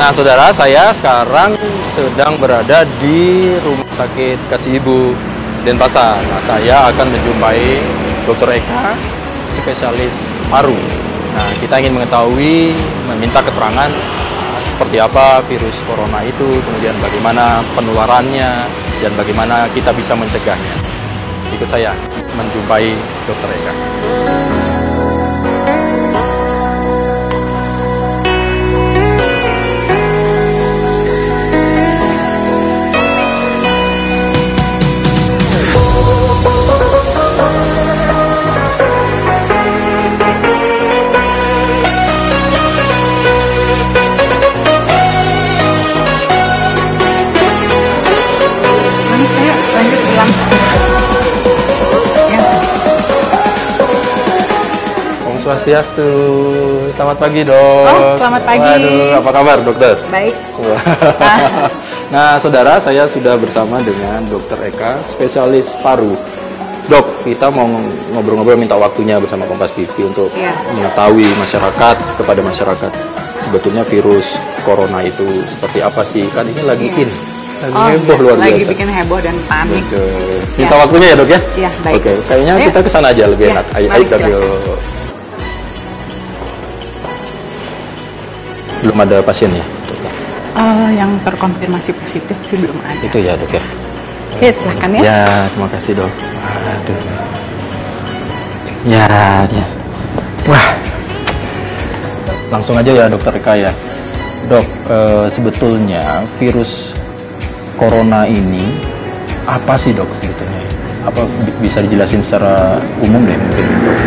Nah, saudara, saya sekarang sedang berada di Rumah Sakit Kasih Ibu Denpasar. Nah, saya akan menjumpai Dr. Eka, spesialis paru. Nah, kita ingin mengetahui, meminta keterangan seperti apa virus corona itu, kemudian bagaimana penularannya, dan bagaimana kita bisa mencegahnya. Ikut saya menjumpai Dr. Eka. Swastiastu. Selamat pagi, Dok. Oh, selamat pagi. Waduh, apa kabar, Dokter? Baik. Nah, saudara, saya sudah bersama dengan Dr. Eka, spesialis paru. Dok, kita mau ngobrol-ngobrol, minta waktunya bersama Kompas TV untuk mengetahui kepada masyarakat sebetulnya virus corona itu seperti apa sih? Kan ini lagi heboh luar biasa. Lagi bikin heboh dan panik. Minta waktunya ya, Dok ya? Iya, baik. Oke, kayaknya kita kesana aja lebih enak. Ayo, yuk. Belum ada pasien ya? Yang terkonfirmasi positif sih belum ada. Itu ya, Dok ya? Ya, silakan ya. Ya, terima kasih, Dok. Aduh. Ya. Wah. Langsung aja ya, Dokter Eka ya. Dok, sebetulnya virus corona ini apa sih, Dok, sebetulnya? Apa bisa dijelasin secara umum deh mungkin, Dok?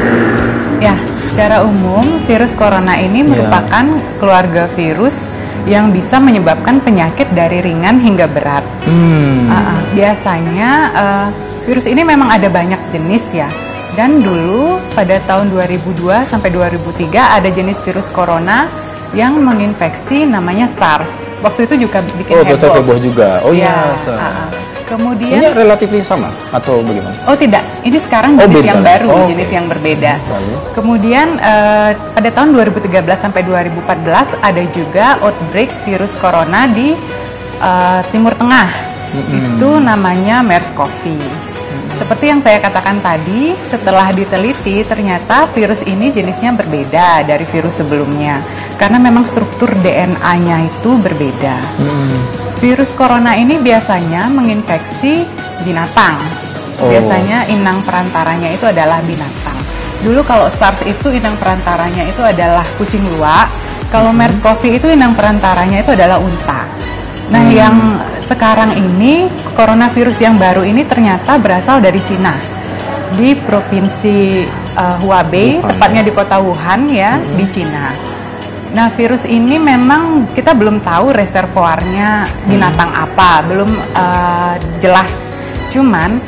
Ya, secara umum virus corona ini merupakan keluarga virus yang bisa menyebabkan penyakit dari ringan hingga berat. Biasanya virus ini memang ada banyak jenis ya. Dan dulu pada tahun 2002 sampai 2003 ada jenis virus corona yang menginfeksi namanya SARS. Waktu itu juga bikin heboh. Betul, heboh juga. Oh iya. Kemudian ini relatif sama atau bagaimana? Oh tidak, ini sekarang jenis yang baru, jenis yang berbeda. Kemudian pada tahun 2013 sampai 2014 ada juga outbreak virus corona di Timur Tengah. Itu namanya MERS-CoV. Seperti yang saya katakan tadi, setelah diteliti ternyata virus ini jenisnya berbeda dari virus sebelumnya. Karena memang struktur DNA-nya itu berbeda. Virus corona ini biasanya menginfeksi binatang. Biasanya inang perantaranya itu adalah binatang. Dulu kalau SARS itu inang perantaranya itu adalah kucing luwak. Kalau MERS-CoV itu inang perantaranya itu adalah unta. Nah, yang sekarang ini, coronavirus yang baru ini ternyata berasal dari Cina. Di provinsi Hubei, tepatnya di kota Wuhan ya, di Cina. Nah, virus ini memang kita belum tahu reservoirnya binatang apa, belum jelas. Cuman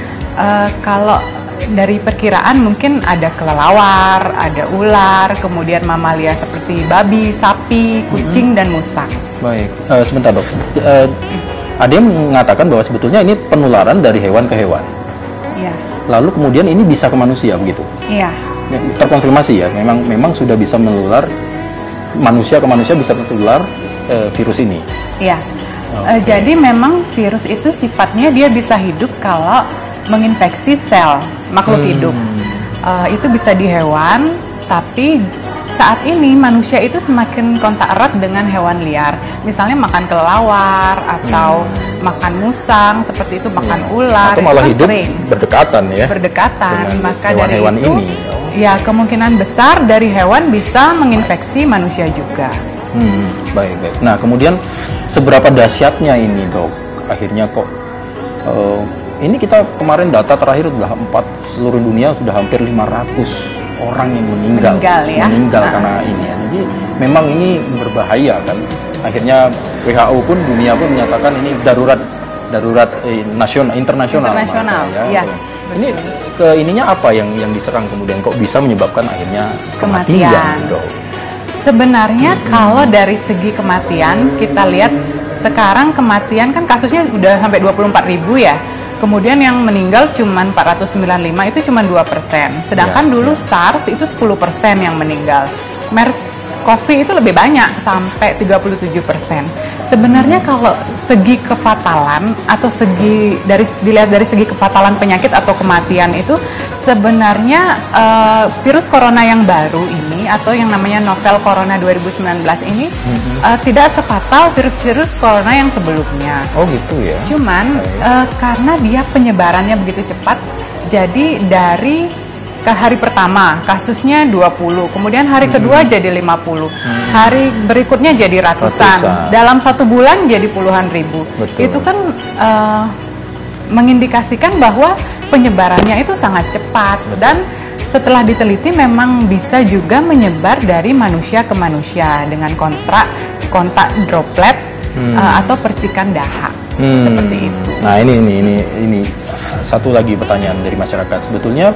kalau dari perkiraan mungkin ada kelelawar, ada ular, kemudian mamalia seperti babi, sapi, kucing, dan musang. Baik, sebentar, Dok. Ada yang mengatakan bahwa sebetulnya ini penularan dari hewan ke hewan. Iya. Lalu kemudian ini bisa ke manusia, begitu? Iya. Terkonfirmasi ya, memang sudah bisa menular, manusia ke manusia bisa menular virus ini. Iya. Jadi memang virus itu sifatnya dia bisa hidup kalau menginfeksi sel makhluk hidup. Itu bisa di hewan, tapi saat ini manusia itu semakin kontak erat dengan hewan liar. Misalnya makan kelelawar atau makan musang, seperti itu, makan ular. Atau malah itu kan hidup sering berdekatan ya. Berdekatan. Maka dari hewan itu, ini. ya kemungkinan besar dari hewan bisa menginfeksi manusia juga. Baik. Nah, kemudian seberapa dahsyatnya ini, Dok? Akhirnya kok ini kita kemarin data terakhir sudah seluruh dunia sudah hampir 500 orang yang meninggal karena ini ya. Jadi memang ini berbahaya kan. Akhirnya WHO pun, dunia pun menyatakan ini darurat internasional. Ya. Ini ininya apa yang diserang kemudian kok bisa menyebabkan akhirnya kematian, Dok? Sebenarnya kalau dari segi kematian kita lihat sekarang kematian kan kasusnya udah sampai 24.000 ya. Kemudian yang meninggal cuma 495, itu cuma 2%. Sedangkan dulu SARS itu 10% yang meninggal. MERS-CoV itu lebih banyak, sampai 37%. Sebenarnya kalau segi kefatalan atau dilihat dari segi kefatalan penyakit atau kematian itu sebenarnya virus corona yang baru ini atau yang namanya novel corona 2019 ini tidak sefatal virus-virus corona yang sebelumnya. Oh gitu ya. Cuman karena dia penyebarannya begitu cepat, jadi dari hari pertama kasusnya 20, kemudian hari kedua jadi 50, hari berikutnya jadi ratusan, dalam 1 bulan jadi puluhan ribu. Betul. Itu kan mengindikasikan bahwa penyebarannya itu sangat cepat. Betul. Dan setelah diteliti memang bisa juga menyebar dari manusia ke manusia dengan kontak droplet atau percikan dahak seperti itu. Nah ini satu lagi pertanyaan dari masyarakat. Sebetulnya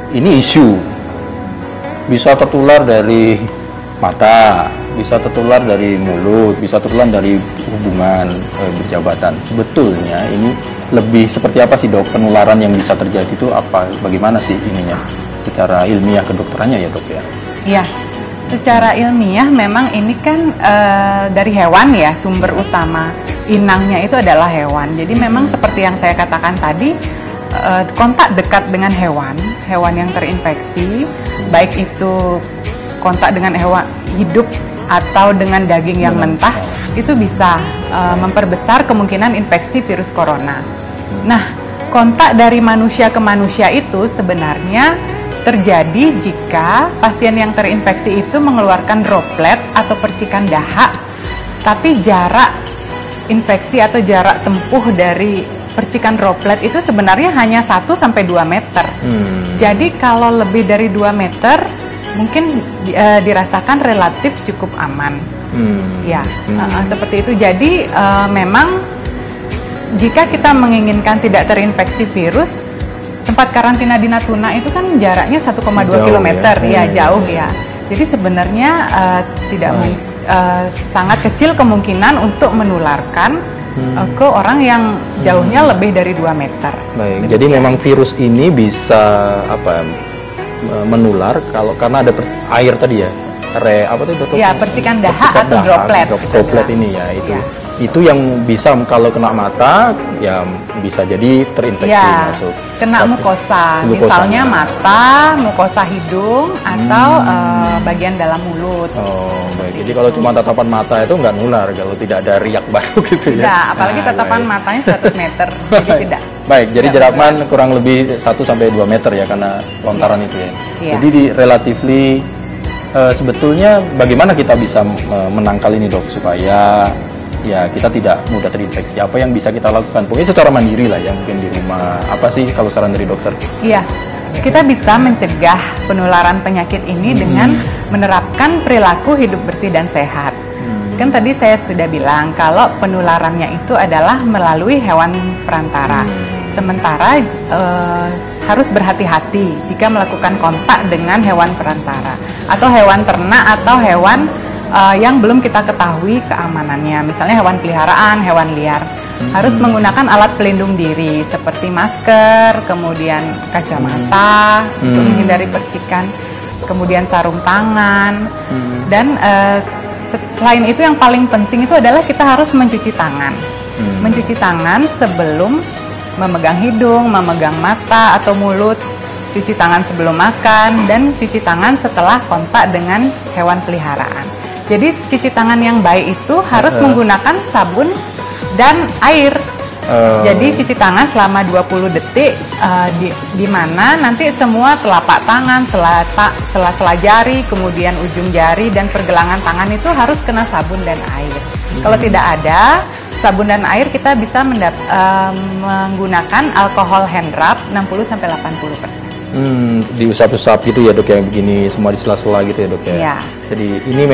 ini isu bisa tertular dari mata, bisa tertular dari mulut, bisa tertular dari hubungan berjabatan. Sebetulnya ini lebih seperti apa sih dok, penularan yang bisa terjadi itu apa? Bagaimana sih ininya secara ilmiah kedokterannya ya dok ya? Iya, secara ilmiah memang ini kan dari hewan ya, sumber utama inangnya itu adalah hewan. Jadi memang seperti yang saya katakan tadi, kontak dekat dengan hewan yang terinfeksi, baik itu kontak dengan hewan hidup atau dengan daging yang mentah, itu bisa memperbesar kemungkinan infeksi virus corona. Nah, kontak dari manusia ke manusia itu sebenarnya terjadi jika pasien yang terinfeksi itu mengeluarkan droplet atau percikan dahak, tapi jarak infeksi atau jarak tempuh dari percikan droplet itu sebenarnya hanya 1-2 meter. Jadi kalau lebih dari 2 meter mungkin dirasakan relatif cukup aman. Seperti itu. Jadi memang jika kita menginginkan tidak terinfeksi virus, tempat karantina di Natuna itu kan jaraknya 1,2 km ya, jauh ya. Jadi sebenarnya sangat kecil kemungkinan untuk menularkan ke orang yang jauhnya lebih dari 2 meter. Baik, jadi memang virus ini bisa menular karena ada air tadi ya, percikan dahak atau droplet. Droplet ini ya, itu yang bisa kalau kena mata ya bisa jadi terinfeksi masuk. Kena mukosa, misalnya mata, mukosa hidung atau bagian dalam mulut. Oh, baik. Jadi kalau cuma tatapan mata itu nggak nular kalau tidak ada riak batuk gitu ya. Tidak, apalagi tatapan matanya 100 meter. Jadi tidak. Baik, jadi jaraknya kurang lebih 1-2 meter ya karena lontaran itu ya. Jadi relatively sebetulnya bagaimana kita bisa menangkal ini dok supaya ya kita tidak mudah terinfeksi? Apa yang bisa kita lakukan? Pokoknya secara mandiri lah ya, mungkin di rumah. Apa sih kalau saran dari dokter? Iya, kita bisa mencegah penularan penyakit ini dengan menerapkan perilaku hidup bersih dan sehat. Kan tadi saya sudah bilang kalau penularannya itu adalah melalui hewan perantara. Sementara harus berhati-hati jika melakukan kontak dengan hewan perantara atau hewan ternak atau hewan yang belum kita ketahui keamanannya, misalnya hewan peliharaan, hewan liar. Harus menggunakan alat pelindung diri seperti masker, kemudian kacamata untuk menghindari percikan, kemudian sarung tangan, dan selain itu yang paling penting itu adalah kita harus mencuci tangan. Mencuci tangan sebelum memegang hidung, memegang mata atau mulut, cuci tangan sebelum makan, dan cuci tangan setelah kontak dengan hewan peliharaan. Jadi cuci tangan yang baik itu harus menggunakan sabun dan air. Jadi cuci tangan selama 20 detik di mana nanti semua telapak tangan, sela-sela jari, kemudian ujung jari dan pergelangan tangan itu harus kena sabun dan air. Kalau tidak ada sabun dan air, kita bisa menggunakan alkohol hand rub 60-80%. Diusap-usap gitu ya dok ya, begini semua di sela-sela gitu ya dok ya. Iya. Jadi ini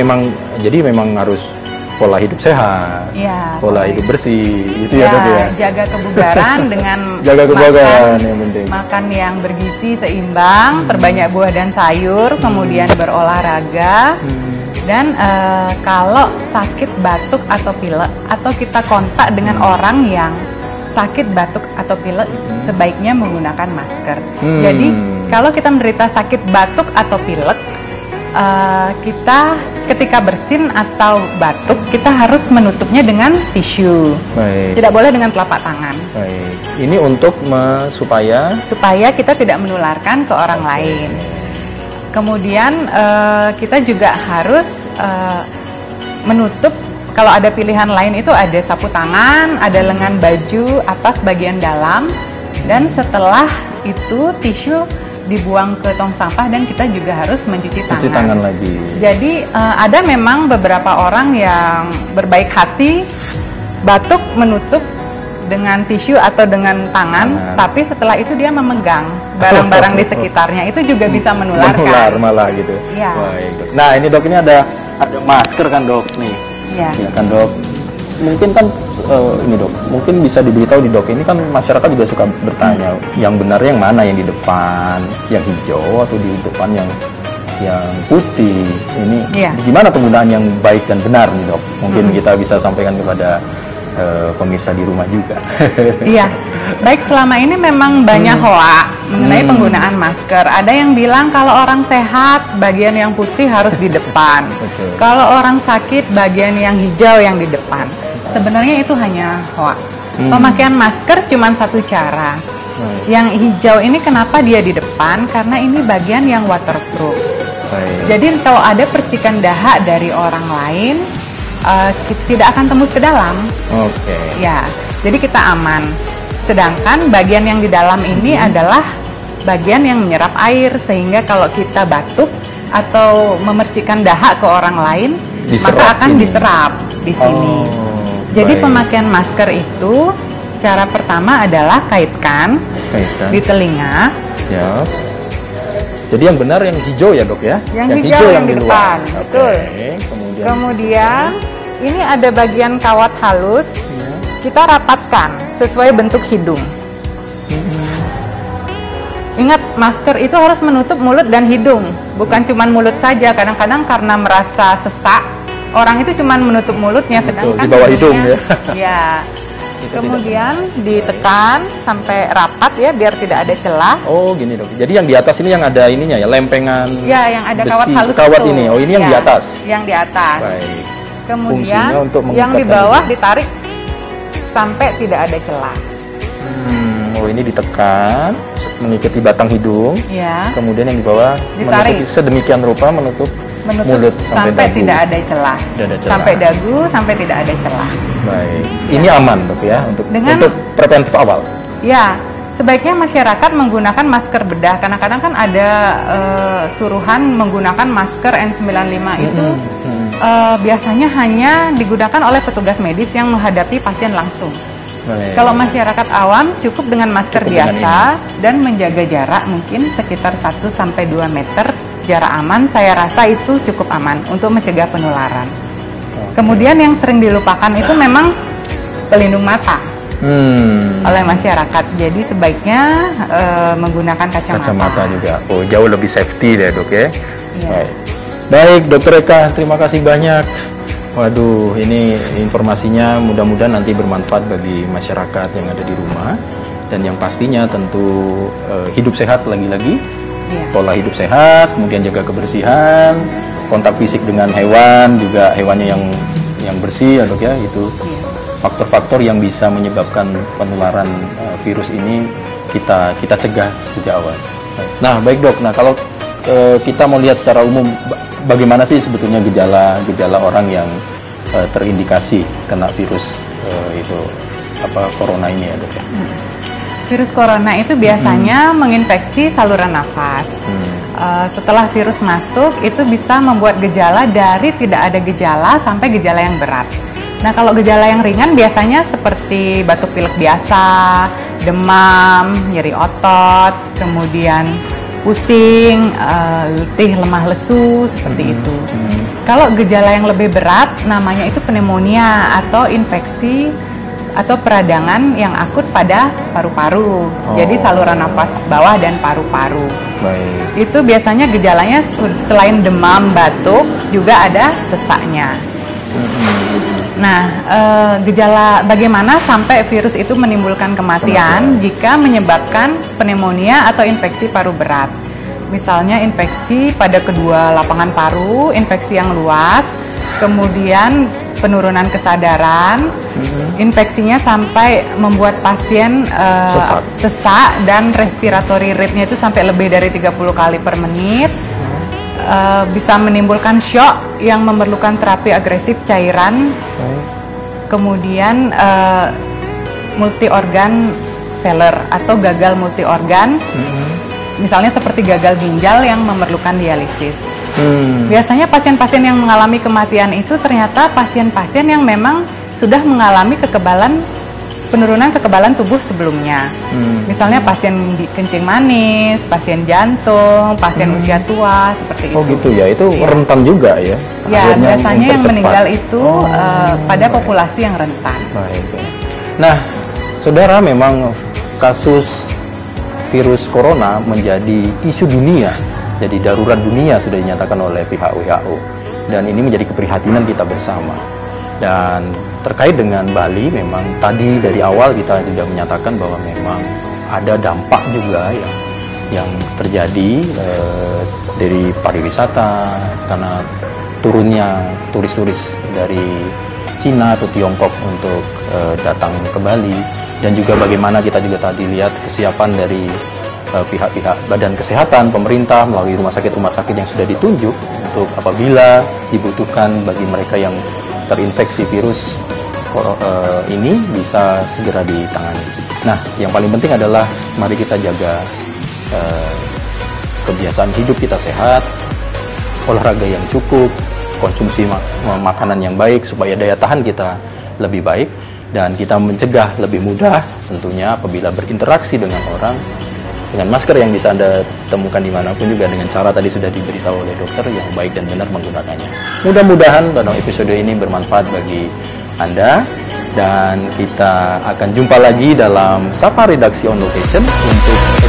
memang harus pola hidup sehat, pola hidup bersih, gitu ya dok ya. Jaga kebugaran dengan makan yang bergizi seimbang, perbanyak buah dan sayur, kemudian berolahraga. Dan kalau sakit batuk atau pilek atau kita kontak dengan orang yang sakit batuk atau pilek, sebaiknya menggunakan masker. Jadi kalau kita menderita sakit batuk atau pilek, kita ketika bersin atau batuk kita harus menutupnya dengan tisu. Baik. Tidak boleh dengan telapak tangan. Baik. Ini untuk supaya kita tidak menularkan ke orang lain. Kemudian kita juga harus menutup. Kalau ada pilihan lain itu ada sapu tangan, ada lengan baju atas bagian dalam, dan setelah itu tisu dibuang ke tong sampah dan kita juga harus mencuci tangan. Cuci tangan lagi. Jadi ada memang beberapa orang yang berbaik hati batuk menutup dengan tisu atau dengan tangan, tapi setelah itu dia memegang barang-barang di sekitarnya, itu juga bisa menularkan. Menular malah gitu. Ya. Baik, Dok. Nah ini Dok, ini ada masker kan Dok nih. Ya. Ya kan Dok. Mungkin kan ini Dok, mungkin bisa diberitahu di Dok, ini kan masyarakat juga suka bertanya, yang benar yang mana, yang di depan, yang hijau atau di depan yang putih. Ini gimana penggunaan yang baik dan benar nih Dok? Mungkin kita bisa sampaikan kepada pemirsa di rumah juga. Iya, baik, selama ini memang banyak hoak mengenai penggunaan masker. Ada yang bilang kalau orang sehat bagian yang putih harus di depan. Kalau orang sakit bagian yang hijau yang di depan. Sebenarnya itu hanya hoak. Pemakaian masker cuma satu cara. Yang hijau ini kenapa dia di depan? Karena ini bagian yang waterproof. Jadi kalau ada percikan dahak dari orang lain, tidak akan tembus ke dalam. Ya, jadi kita aman. Sedangkan bagian yang di dalam ini adalah bagian yang menyerap air, sehingga kalau kita batuk atau memercikan dahak ke orang lain, maka akan diserap di sini. Jadi pemakaian masker itu cara pertama adalah kaitkan di telinga. Ya. Jadi yang benar yang hijau ya Dok ya? Yang hijau yang di depan, betul. Kemudian ini ada bagian kawat halus, kita rapatkan sesuai bentuk hidung. Ingat, masker itu harus menutup mulut dan hidung, bukan cuma mulut saja. Kadang-kadang karena merasa sesak, orang itu cuma menutup mulutnya, sedangkan di bawah hidung ya. Ya. Kemudian ditekan sampai rapat ya, biar tidak ada celah. Oh gini Dok, jadi yang di atas ini yang ada ininya ya, lempengan. Ya, yang ada besi, kawat halus kawat itu. ini. Oh ini yang di atas. Yang di atas. Baik. Kemudian yang di bawah ditarik sampai tidak ada celah. Oh ini ditekan mengikuti batang hidung. Ya. Kemudian yang di bawah ditarik sedemikian rupa menutup mulut sampai tidak ada celah. Sampai dagu sampai tidak ada celah. Baik. Ini aman Dok ya untuk preventif awal. Ya. Sebaiknya masyarakat menggunakan masker bedah. Kadang-kadang kan ada suruhan menggunakan masker N95 itu biasanya hanya digunakan oleh petugas medis yang menghadapi pasien langsung. Kalau masyarakat awam cukup dengan masker biasa dan menjaga jarak mungkin sekitar 1-2 meter. Jarak aman, saya rasa itu cukup aman untuk mencegah penularan. Kemudian yang sering dilupakan itu memang pelindung mata oleh masyarakat. Jadi sebaiknya menggunakan kacamata juga. Oh, jauh lebih safety deh Dok ya. Baik Dokter Eka, terima kasih banyak. Waduh, ini informasinya mudah-mudahan nanti bermanfaat bagi masyarakat yang ada di rumah. Dan yang pastinya tentu hidup sehat lagi-lagi. Pola hidup sehat, kemudian jaga kebersihan, kontak fisik dengan hewan, juga hewannya yang bersih ya Dok ya, itu faktor-faktor yang bisa menyebabkan penularan virus ini kita cegah sejak awal. Nah baik Dok, nah kalau kita mau lihat secara umum bagaimana sih sebetulnya gejala orang yang terindikasi kena virus corona ini ya Dok ya? Virus corona itu biasanya menginfeksi saluran nafas. Setelah virus masuk, itu bisa membuat gejala dari tidak ada gejala sampai gejala yang berat. Nah, kalau gejala yang ringan biasanya seperti batuk pilek biasa, demam, nyeri otot, kemudian pusing, letih, lemah lesu, seperti itu. Kalau gejala yang lebih berat, namanya itu pneumonia atau infeksi atau peradangan yang akut pada paru-paru. Jadi saluran nafas bawah dan paru-paru. Itu biasanya gejalanya selain demam, batuk, juga ada sesaknya. Nah, gejala bagaimana sampai virus itu menimbulkan kematian jika menyebabkan pneumonia atau infeksi paru berat. Misalnya infeksi pada kedua lapangan paru, infeksi yang luas, kemudian penurunan kesadaran, infeksinya sampai membuat pasien sesak dan respiratory rate-nya itu sampai lebih dari 30 kali per menit. Bisa menimbulkan shock yang memerlukan terapi agresif cairan. Kemudian multi organ failure atau gagal multi organ, misalnya seperti gagal ginjal yang memerlukan dialisis. Biasanya pasien-pasien yang mengalami kematian itu ternyata pasien-pasien yang memang sudah mengalami penurunan kekebalan tubuh sebelumnya. Misalnya pasien kencing manis, pasien jantung, pasien usia tua, seperti itu. Oh gitu ya, itu rentan juga ya? Ya, biasanya yang meninggal itu pada populasi yang rentan. Baik. Nah, saudara, memang kasus virus corona menjadi isu dunia, jadi darurat dunia sudah dinyatakan oleh pihak WHO, dan ini menjadi keprihatinan kita bersama. Dan terkait dengan Bali, memang tadi dari awal kita juga menyatakan bahwa memang ada dampak juga yang terjadi dari pariwisata karena turunnya turis-turis dari Cina atau Tiongkok untuk datang ke Bali, dan juga bagaimana kita juga tadi lihat kesiapan dari pihak-pihak badan kesehatan, pemerintah melalui rumah sakit yang sudah ditunjuk untuk apabila dibutuhkan bagi mereka yang terinfeksi virus ini bisa segera ditangani. Nah, yang paling penting adalah mari kita jaga kebiasaan hidup kita sehat, olahraga yang cukup, konsumsi makanan yang baik supaya daya tahan kita lebih baik, dan kita mencegah lebih mudah tentunya apabila berinteraksi dengan orang dengan masker yang bisa Anda temukan dimanapun, juga dengan cara tadi sudah diberitahu oleh dokter yang baik dan benar menggunakannya. Mudah-mudahan pada episode ini bermanfaat bagi Anda, dan kita akan jumpa lagi dalam Sapa Redaksi On Location untuk